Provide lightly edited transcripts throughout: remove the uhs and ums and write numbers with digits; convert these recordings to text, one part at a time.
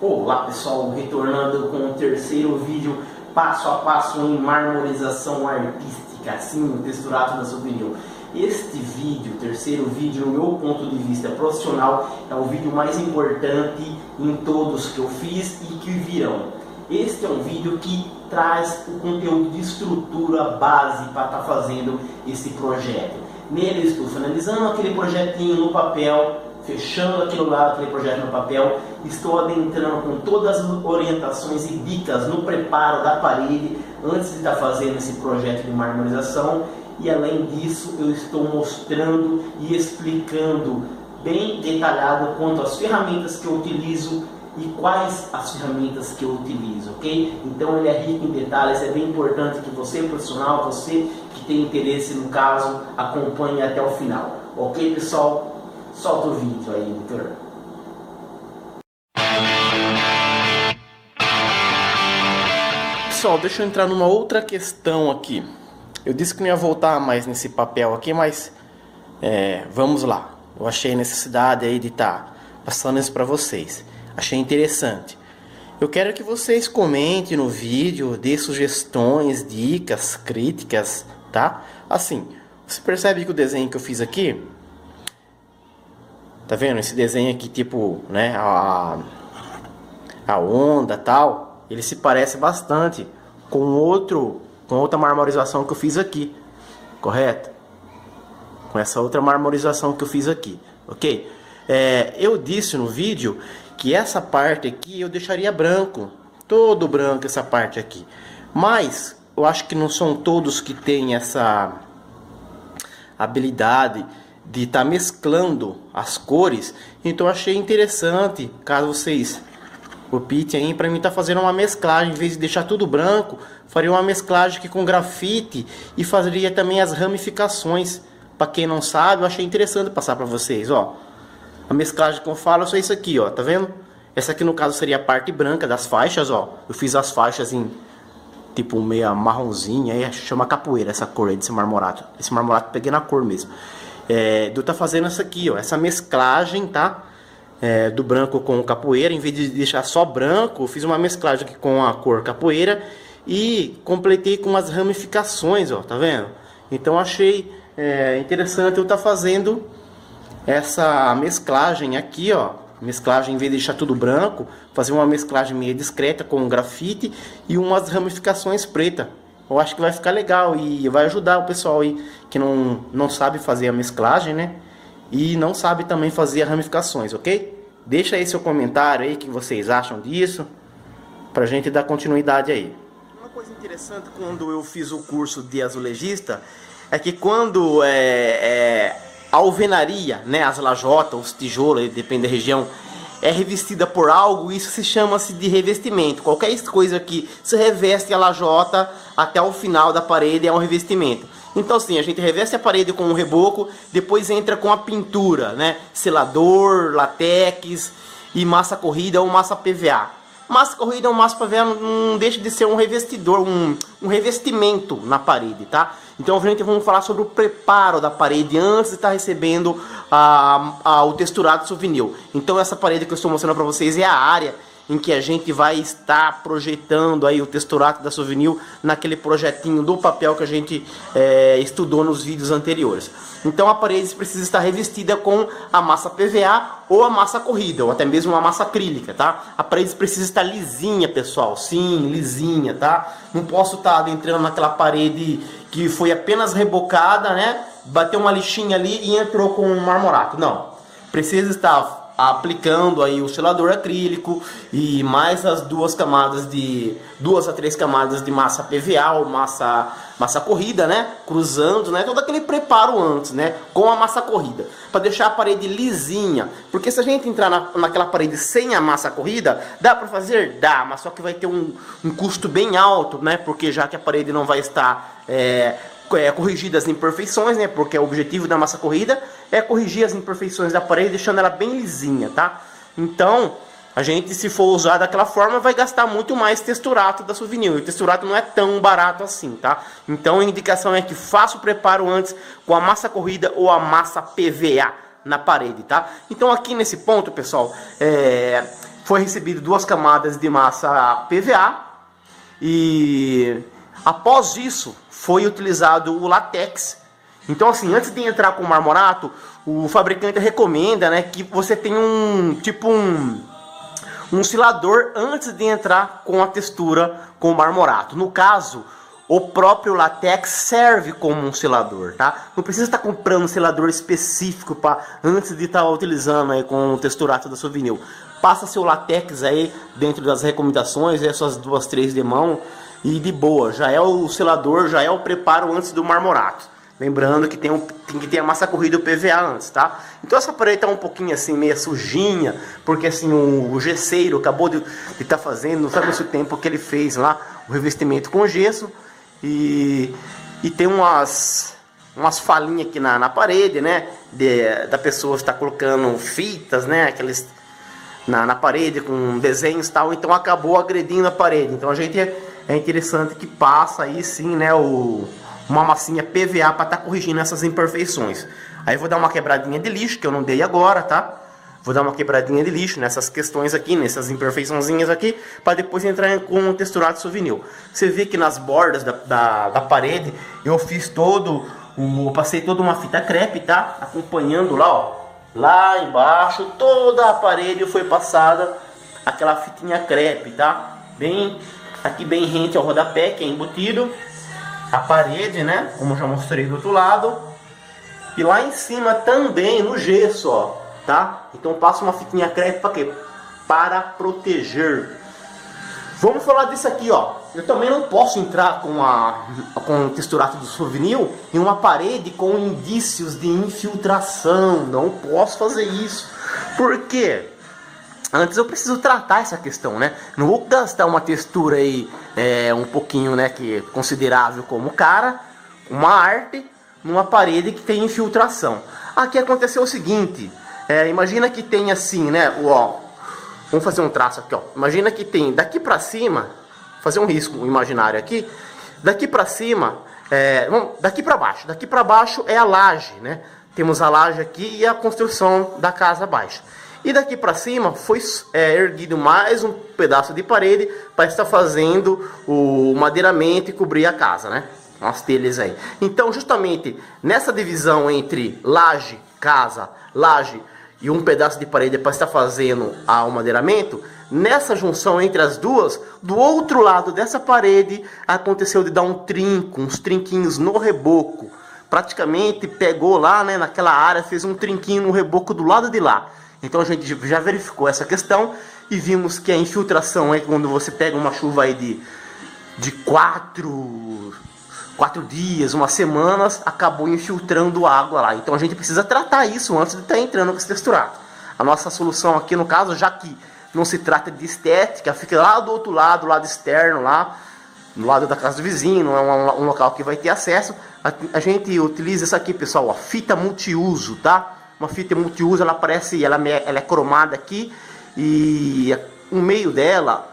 Olá pessoal, retornando com o terceiro vídeo passo a passo em marmorização artística, assim, o texturato da Souvenir. Este vídeo, terceiro vídeo, no meu ponto de vista profissional, é o vídeo mais importante em todos que eu fiz e que virão. Este é um vídeo que traz o conteúdo de estrutura base para estar fazendo esse projeto. Nele estou finalizando aquele projetinho no papel, fechando aquele lado, aquele projeto no papel, estou adentrando com todas as orientações e dicas no preparo da parede antes de estar fazendo esse projeto de marmorização. E além disso, eu estou mostrando e explicando bem detalhado quanto às ferramentas que eu utilizo e quais as ferramentas que eu utilizo, ok? Então ele é rico em detalhes, é bem importante que você, profissional, você que tem interesse no caso, acompanhe até o final, ok pessoal? Solta o vídeo aí, editor. Pessoal, deixa eu entrar numa outra questão aqui. Eu disse que não ia voltar mais nesse papel aqui, mas vamos lá. Eu achei necessidade aí de estar passando isso para vocês. Achei interessante. Eu quero que vocês comentem no vídeo, dê sugestões, dicas, críticas, tá? Assim, você percebe que o desenho que eu fiz aqui, tá vendo? Esse desenho aqui, tipo, né, a onda tal, ele se parece bastante com outra marmorização que eu fiz aqui, correto? Com essa outra marmorização que eu fiz aqui, ok? Eu disse no vídeo que essa parte aqui eu deixaria branco, todo branco essa parte aqui, mas eu acho que não são todos que têm essa habilidade de estar mesclando as cores, então achei interessante, caso vocês optem aí, para mim estar fazendo uma mesclagem, em vez de deixar tudo branco, faria uma mesclagem aqui com grafite e faria também as ramificações. Para quem não sabe, eu achei interessante passar para vocês, ó. A mesclagem que eu falo é isso aqui, ó, tá vendo? Essa aqui no caso seria a parte branca das faixas, ó. Eu fiz as faixas em tipo meia marronzinha, aí chama capoeira essa cor aí desse marmorato. Esse marmorato eu peguei na cor mesmo. Eu tá fazendo essa aqui, ó, essa mesclagem, tá? Do branco com capoeira, em vez de deixar só branco, eu fiz uma mesclagem aqui com a cor capoeira e completei com as ramificações, ó, tá vendo? Então achei interessante eu estar fazendo essa mesclagem aqui, ó, mesclagem, em vez de deixar tudo branco, fazer uma mesclagem meio discreta com grafite e umas ramificações preta. Eu acho que vai ficar legal e vai ajudar o pessoal aí que não sabe fazer a mesclagem, né? E não sabe também fazer as ramificações, ok? Deixa aí seu comentário aí, o que vocês acham disso, pra gente dar continuidade aí. Uma coisa interessante quando eu fiz o curso de azulejista é que quando a alvenaria, né, as lajotas, os tijolos, depende da região, é revestida por algo, isso se chama-se de revestimento. Qualquer coisa que se reveste a lajota até o final da parede é um revestimento. Então sim, a gente reveste a parede com um reboco, depois entra com a pintura, né? Selador, latex e massa corrida ou massa PVA. Massa corrida ou massa PVA não deixa de ser um revestidor, um revestimento na parede, tá? Então, gente, vamos falar sobre o preparo da parede antes de estar recebendo o texturado Souvenir. Então, essa parede que eu estou mostrando para vocês é a área em que a gente vai estar projetando aí o texturato da Souvenir naquele projetinho do papel que a gente estudou nos vídeos anteriores. Então a parede precisa estar revestida com a massa PVA ou a massa corrida, ou até mesmo uma massa acrílica, tá? A parede precisa estar lisinha, pessoal, sim, lisinha, tá? Não posso estar adentrando naquela parede que foi apenas rebocada, né? Bateu uma lixinha ali e entrou com um marmorato, não. Precisa estar aplicando aí o selador acrílico e mais as duas a três camadas de massa PVA ou massa corrida, né, cruzando, né, todo aquele preparo antes, né, com a massa corrida, para deixar a parede lisinha, porque se a gente entrar naquela parede sem a massa corrida, dá para fazer? Dá, mas só que vai ter um custo bem alto, né, porque já que a parede não vai estar corrigir as imperfeições, né? Porque o objetivo da massa corrida é corrigir as imperfeições da parede, deixando ela bem lisinha, tá? Então, a gente, se for usar daquela forma, vai gastar muito mais texturato da Souvenir. E o texturato não é tão barato assim, tá? Então, a indicação é que faça o preparo antes com a massa corrida ou a massa PVA na parede, tá? Então, aqui nesse ponto, pessoal, foi recebido 2 camadas de massa PVA e após isso foi utilizado o látex. Então assim, antes de entrar com o marmorato, o fabricante recomenda, né, que você tenha um selador antes de entrar com a textura com o marmorato. No caso, o próprio látex serve como um selador, tá? Não precisa estar comprando um selador específico antes de estar utilizando aí com o texturato da Souvenir. Passa seu látex aí dentro das recomendações, essas 2, 3 de mão e de boa. Já é o selador, já é o preparo antes do marmorato. Lembrando que tem que ter a massa corrida e o PVA antes, tá? Então essa parede tá um pouquinho assim, meio sujinha, porque assim, o gesseiro acabou de estar fazendo, não sabe o tempo que ele fez lá, o revestimento com gesso. E tem umas falinhas aqui na parede, né? Da pessoa estar colocando fitas, né? Aqueles na parede com desenhos e tal. Então acabou agredindo a parede. Então a gente é interessante que passa aí sim, né? Uma massinha PVA para estar corrigindo essas imperfeições. Aí eu vou dar uma quebradinha de lixo, que eu não dei agora, tá? Vou dar uma quebradinha de lixo nessas questões aqui, nessas imperfeiçõezinhas aqui, para depois entrar com o texturado Souvenir. Você vê que nas bordas da parede eu fiz eu passei toda uma fita crepe, tá? Acompanhando lá, ó. Lá embaixo, toda a parede foi passada aquela fitinha crepe, tá? Aqui bem rente ao rodapé, que é embutido. A parede, né? Como eu já mostrei do outro lado. E lá em cima também, no gesso, ó. Tá? Então passa uma fitinha crepe para quê? Para proteger. Vamos falar disso aqui, ó. Eu também não posso entrar com o texturato do Souvenir em uma parede com indícios de infiltração. Não posso fazer isso. Por quê? Antes eu preciso tratar essa questão, né? Não vou gastar uma textura aí um pouquinho, né, que é considerável como cara, uma arte, numa parede que tem infiltração. Aqui aconteceu o seguinte, imagina que tem assim, né, ó, vamos fazer um traço aqui, ó. Imagina que tem daqui pra cima, fazer um risco imaginário aqui, daqui pra cima, daqui pra baixo é a laje, né? Temos a laje aqui e a construção da casa abaixo. E daqui para cima foi erguido mais um pedaço de parede para estar fazendo o madeiramento e cobrir a casa, né? As telhas aí. Então, justamente nessa divisão entre laje, casa, laje e um pedaço de parede para estar fazendo o madeiramento, nessa junção entre as duas, do outro lado dessa parede, aconteceu de dar um trinco, uns trinquinhos no reboco. Praticamente pegou lá, né, naquela área, fez um trinquinho no reboco do lado de lá. Então a gente já verificou essa questão e vimos que a infiltração é quando você pega uma chuva aí de 4 dias, umas semanas, acabou infiltrando água lá. Então a gente precisa tratar isso antes de estar entrando com esse texturato. A nossa solução aqui no caso, já que não se trata de estética, fica lá do outro lado, lado externo, lá no lado da casa do vizinho, não é um local que vai ter acesso. A gente utiliza isso aqui, pessoal, ó, fita multiuso, tá? Uma fita multiuso, ela é cromada aqui e o meio dela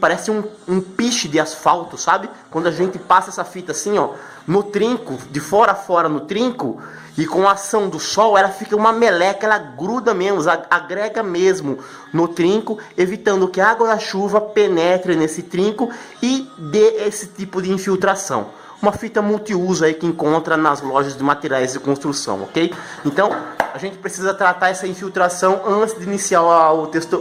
parece um piche de asfalto, sabe? Quando a gente passa essa fita assim, ó, no trinco, de fora a fora no trinco, e com a ação do sol, ela fica uma meleca, ela gruda mesmo, agrega mesmo no trinco, evitando que a água da chuva penetre nesse trinco e dê esse tipo de infiltração. Uma fita multiuso aí que encontra nas lojas de materiais de construção, ok? Então, a gente precisa tratar essa infiltração antes de iniciar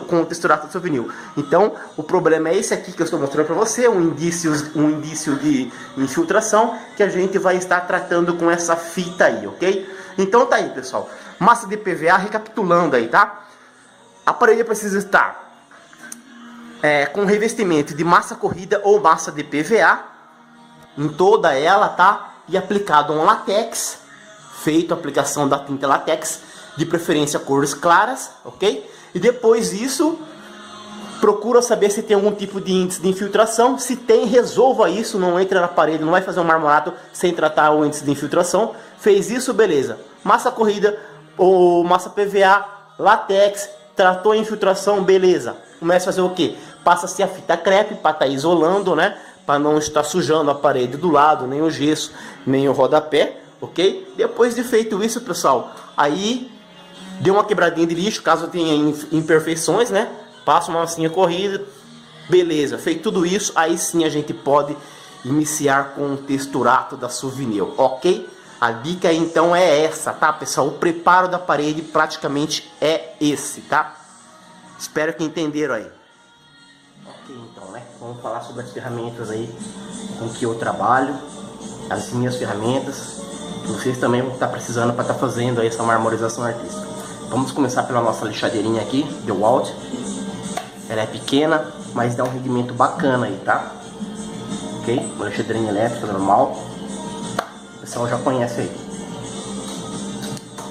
com o texturato do Souvenir. Então, o problema é esse aqui que eu estou mostrando para você, um indício de infiltração que a gente vai estar tratando com essa fita aí, ok? Então tá aí, pessoal. Massa de PVA, recapitulando aí, tá? A parede precisa estar com revestimento de massa corrida ou massa de PVA, em toda ela, tá? E aplicado um látex, feito a aplicação da tinta látex, de preferência cores claras, ok? E depois disso, procura saber se tem algum tipo de índice de infiltração. Se tem, resolva isso, não entra na parede, não vai fazer um marmorato sem tratar o índice de infiltração. Fez isso, beleza. Massa corrida ou massa PVA, látex, tratou a infiltração, beleza. Começa a fazer o que? Passa-se a fita crepe para estar isolando, né? Para não estar sujando a parede do lado, nem o gesso, nem o rodapé, ok? Depois de feito isso, pessoal, aí dê uma quebradinha de lixo, caso tenha imperfeições, né? passa uma massinha corrida, beleza, feito tudo isso, aí sim a gente pode iniciar com o texturato da Souvenir, ok? A dica aí, então é essa, tá, pessoal? O preparo da parede praticamente é esse, tá? Espero que entenderam aí. Ok, então, né? Vamos falar sobre as ferramentas aí com que eu trabalho, as minhas ferramentas. Vocês também vão estar precisando para estar fazendo aí essa marmorização artística. Vamos começar pela nossa lixadeirinha aqui, DeWalt. Ela é pequena, mas dá um rendimento bacana aí, tá? Ok? Uma lixadeirinha elétrica normal. O pessoal já conhece aí.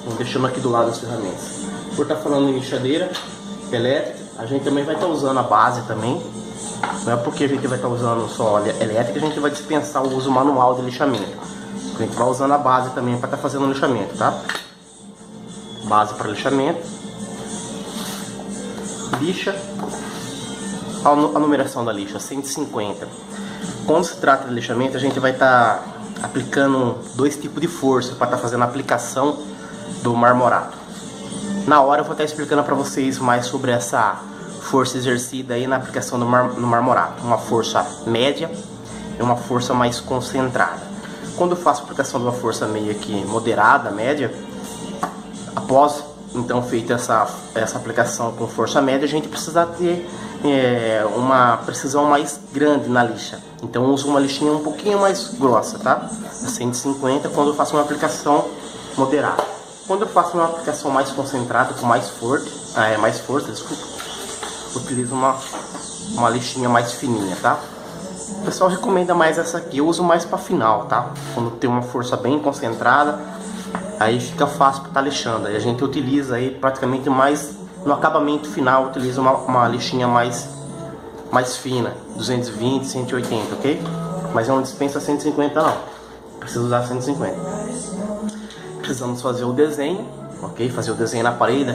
Vamos deixando aqui do lado as ferramentas. Por estar falando em lixadeira elétrica, a gente também vai estar usando a base também. Não é porque a gente vai estar usando só elétrica, a gente vai dispensar o uso manual de lixamento. A gente vai usando a base também para estar fazendo o lixamento, tá? Base para lixamento. Lixa. A numeração da lixa, 150. Quando se trata de lixamento, a gente vai estar aplicando 2 tipos de força para estar fazendo a aplicação do marmorato. Na hora eu vou estar explicando para vocês mais sobre essa força exercida aí na aplicação do marmorato. Uma força média e uma força mais concentrada. Quando eu faço a aplicação de uma força meio que moderada, média, após então feita essa aplicação com força média, a gente precisa ter uma precisão mais grande na lixa. Então eu uso uma lixinha um pouquinho mais grossa, tá? 150 quando eu faço uma aplicação moderada. Quando eu faço uma aplicação mais concentrada, com mais força, desculpa, utilizo uma lixinha mais fininha, tá? O pessoal recomenda mais essa aqui, eu uso mais para final, tá? Quando tem uma força bem concentrada, aí fica fácil para estar lixando. Aí a gente utiliza aí praticamente mais no acabamento final, utiliza uma lixinha mais fina, 220, 180, ok? Mas eu não dispensa 150 não, preciso usar 150. Precisamos fazer o desenho, ok? Fazer o desenho na parede,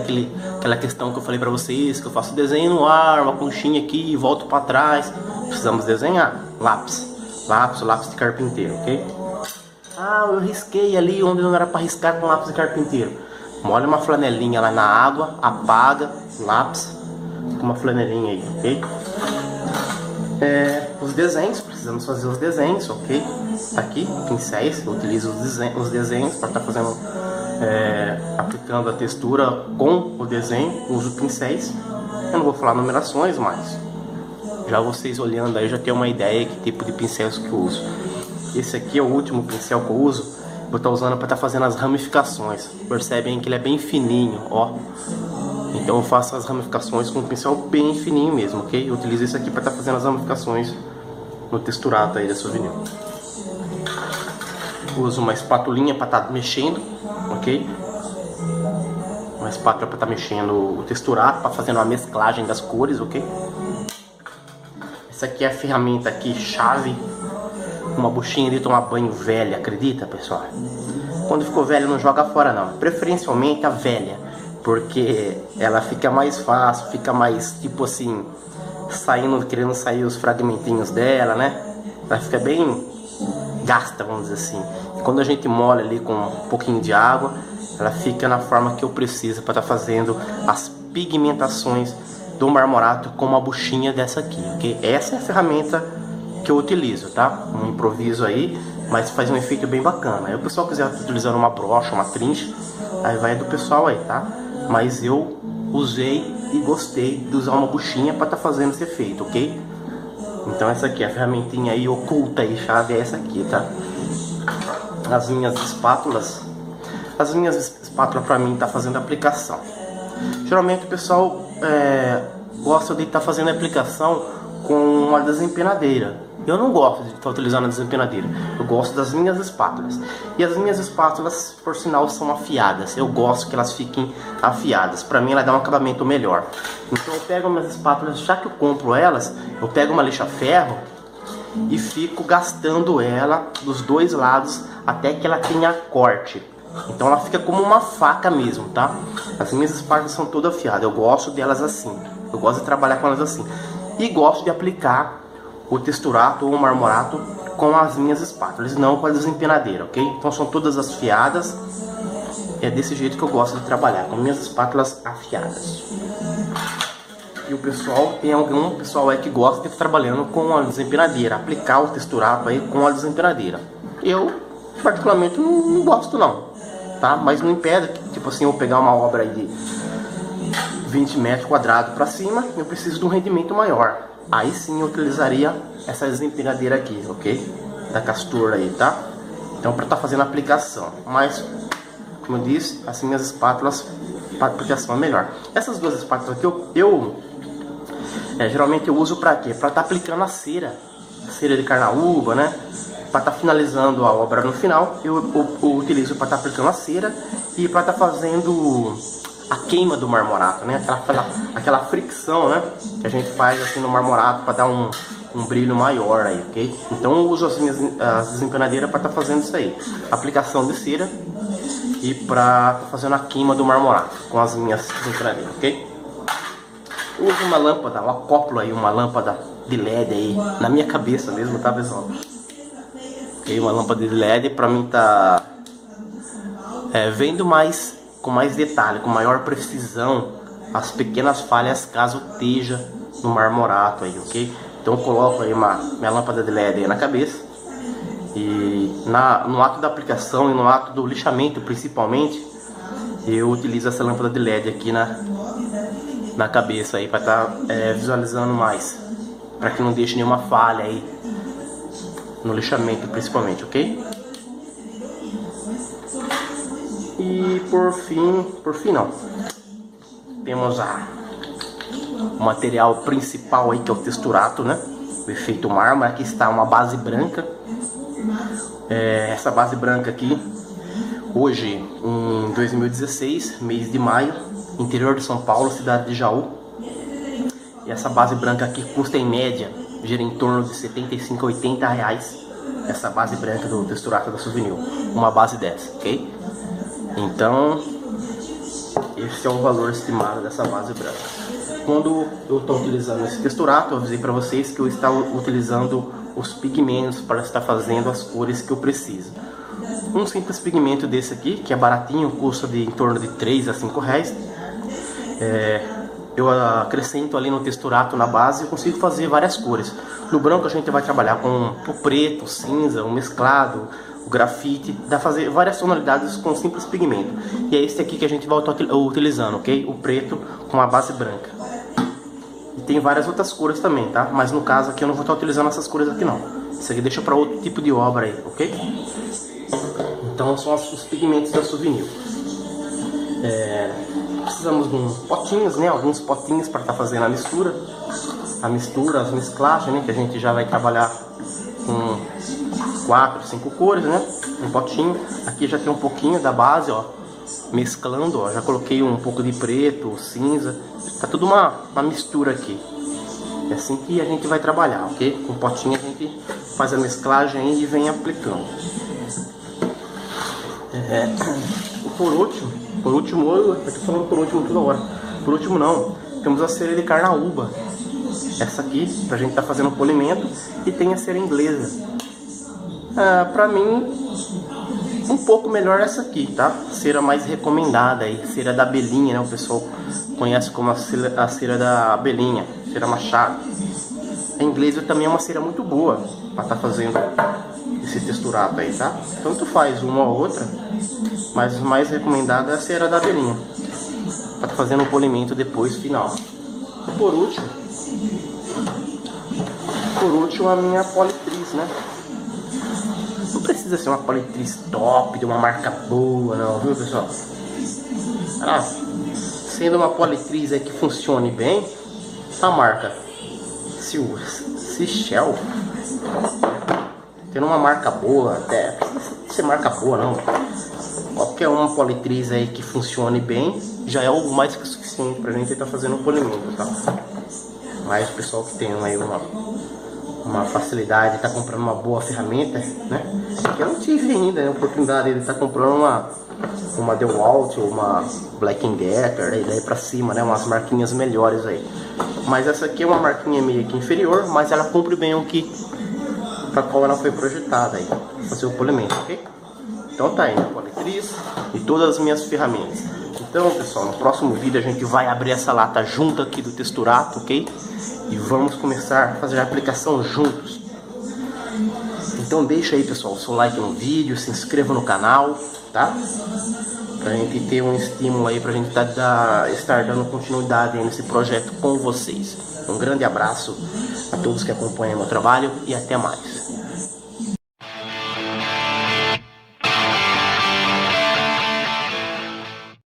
aquela questão que eu falei para vocês, que eu faço desenho no ar, uma conchinha aqui, volto para trás. Precisamos desenhar, lápis de carpinteiro, ok? Ah, eu risquei ali onde não era para riscar com lápis de carpinteiro. Molha uma flanelinha lá na água, apaga lápis com uma flanelinha aí, ok? Os desenhos, precisamos fazer os desenhos, ok? Aqui, pincéis, eu utilizo os desenhos para estar fazendo, aplicando a textura com o desenho, uso pincéis. Eu não vou falar numerações, mas já vocês olhando aí já tem uma ideia que tipo de pincéis que eu uso. Esse aqui é o último pincel que eu uso, vou estar usando para estar fazendo as ramificações. Percebem que ele é bem fininho, ó. Então eu faço as ramificações com um pincel bem fininho mesmo, ok? Eu utilizo isso aqui para estar fazendo as ramificações no texturato aí da Souvenir. Uso uma espatulinha para estar mexendo, ok? Uma espátula para estar mexendo o texturato, para fazer uma mesclagem das cores, ok? Essa aqui é a ferramenta aqui, chave. Uma buchinha de tomar banho velha, acredita, pessoal? Quando ficou velha não joga fora não, preferencialmente a velha, porque ela fica mais fácil, fica mais tipo assim, querendo sair os fragmentinhos dela, né? Ela fica bem gasta, vamos dizer assim. E quando a gente molha ali com um pouquinho de água, ela fica na forma que eu preciso para estar fazendo as pigmentações do marmorato com uma buchinha dessa aqui, ok? Essa é a ferramenta que eu utilizo, tá? Um improviso aí, mas faz um efeito bem bacana. Aí o pessoal quiser utilizar uma brocha, uma trincha, aí vai do pessoal aí, tá? Mas eu usei e gostei de usar uma buchinha para estar fazendo esse efeito, ok? Então essa aqui, a ferramentinha aí oculta aí, chave é essa aqui, tá? As minhas espátulas para mim tá fazendo aplicação. Geralmente o pessoal gosta de estar fazendo a aplicação com uma desempenadeira. Eu não gosto de estar utilizando a desempenadeira. Eu gosto das minhas espátulas. E as minhas espátulas, por sinal, são afiadas. Eu gosto que elas fiquem afiadas. Para mim, ela dá um acabamento melhor. Então, eu pego minhas espátulas, já que eu compro elas, eu pego uma lixa-ferro e fico gastando ela dos dois lados até que ela tenha corte. Então, ela fica como uma faca mesmo, tá? As minhas espátulas são todas afiadas. Eu gosto delas assim. Eu gosto de trabalhar com elas assim. E gosto de aplicar o texturato ou o marmorato com as minhas espátulas, não com a desempenadeira, ok? Então são todas afiadas. É desse jeito que eu gosto de trabalhar, com minhas espátulas afiadas. E o pessoal, tem algum pessoal aí que gosta de estar trabalhando com a desempenadeira, aplicar o texturato aí com a desempenadeira. Eu, particularmente, não gosto não, tá? Mas não impede que, tipo assim, eu pegar uma obra aí de 20 metros quadrados para cima, eu preciso de um rendimento maior. Aí sim eu utilizaria essa desempenadeira aqui, ok? Da Castor aí, tá? Então para estar fazendo a aplicação. Mas, como eu disse, assim as espátulas para aplicação é melhor. Essas duas espátulas aqui geralmente eu uso para quê? Para estar aplicando a cera de carnaúba, né? Para estar finalizando a obra no final, eu utilizo para estar aplicando a cera e para estar fazendo a queima do marmorato, né? Aquela fricção, né? Que a gente faz assim no marmorato para dar um brilho maior aí, ok? Então eu uso as desempenadeiras para estar fazendo isso aí, aplicação de cera e para estar fazendo a queima do marmorato com as minhas desempenadeiras, ok? Eu uso uma lâmpada, eu acoplo aí uma lâmpada de LED aí na minha cabeça mesmo, tá, pessoal? Ok, uma lâmpada de LED para mim tá vendo com mais detalhe, com maior precisão as pequenas falhas caso esteja no marmorato aí, ok? Então eu coloco aí minha lâmpada de LED aí na cabeça e no ato da aplicação e no ato do lixamento principalmente, eu utilizo essa lâmpada de LED aqui na cabeça aí para estar visualizando mais, para que não deixe nenhuma falha aí no lixamento principalmente, ok? E por fim não, temos o material principal aí, que é o texturato, né? O efeito mármore. Aqui está uma base branca. Essa base branca aqui, hoje em 2016, mês de maio, interior de São Paulo, cidade de Jaú. E essa base branca aqui custa em média, gira em torno de 75 a 80 reais. Essa base branca do texturato da Souvenir, uma base dessa, ok? Então, esse é o valor estimado dessa base branca. Quando eu estou utilizando esse texturato, eu avisei para vocês que eu estava utilizando os pigmentos para estar fazendo as cores que eu preciso. Um simples pigmento desse aqui, que é baratinho, custa em torno de 3 a 5 reais. Eu acrescento ali no texturato, na base, eu consigo fazer várias cores. No branco a gente vai trabalhar com o preto, o cinza, o mesclado, o grafite, dá pra fazer várias tonalidades com simples pigmento. E é esse aqui que a gente vai estar utilizando, ok? O preto com a base branca. E tem várias outras cores também, tá? Mas no caso aqui eu não vou estar utilizando essas cores aqui não. Isso aqui deixa para outro tipo de obra aí, ok? Então são os pigmentos da Souvenir. Precisamos de potinhos, né? Alguns potinhos para estar fazendo a mistura. As mesclagens, né? Que a gente já vai trabalhar com 4, 5 cores, né? Um potinho. Aqui já tem um pouquinho da base, ó. Mesclando, ó. Já coloquei um pouco de preto, cinza. Tá tudo uma mistura aqui. É assim que a gente vai trabalhar, ok? Com o potinho a gente faz a mesclagem e vem aplicando. Por último, eu tô falando por último toda hora. Por último não, temos a cera de carnaúba. Essa aqui, pra gente tá fazendo polimento. E tem a cera inglesa. Pra mim, um pouco melhor essa aqui, tá? Cera mais recomendada aí, cera da abelhinha, né? O pessoal conhece como a cera da abelhinha, cera machado. A inglesa também é uma cera muito boa pra estar fazendo esse texturato aí, tá? Tanto faz uma ou outra, mas o mais recomendado é a cera da abelhinha, pra estar fazendo o polimento depois, final. E por último a minha politriz, né? Não precisa ser uma politriz top, de uma marca boa, não, viu, pessoal? Sendo uma politriz aí que funcione bem, a marca Sichel, tendo uma marca boa, até não precisa ser marca boa não, qualquer uma politriz aí que funcione bem já é o mais que suficiente pra gente estar fazendo o polimento, tá? Mas o pessoal que tem aí uma facilidade de estar comprando uma boa ferramenta, né? Eu não tive ainda a oportunidade de estar comprando uma DeWalt ou uma Black & Decker, daí pra cima, né? Umas marquinhas melhores aí. Mas essa aqui é uma marquinha meio que inferior, mas ela cumpre bem o que para qual ela foi projetada aí, fazer o polimento, ok? Então tá aí, a politriz e todas as minhas ferramentas. Então, pessoal, no próximo vídeo a gente vai abrir essa lata junto aqui do Texturato, ok? E vamos começar a fazer a aplicação juntos. Então deixa aí, pessoal, o seu like no vídeo, se inscreva no canal, tá? Pra gente ter um estímulo aí, pra gente estar dando continuidade aí nesse projeto com vocês. Um grande abraço a todos que acompanham meu trabalho e até mais.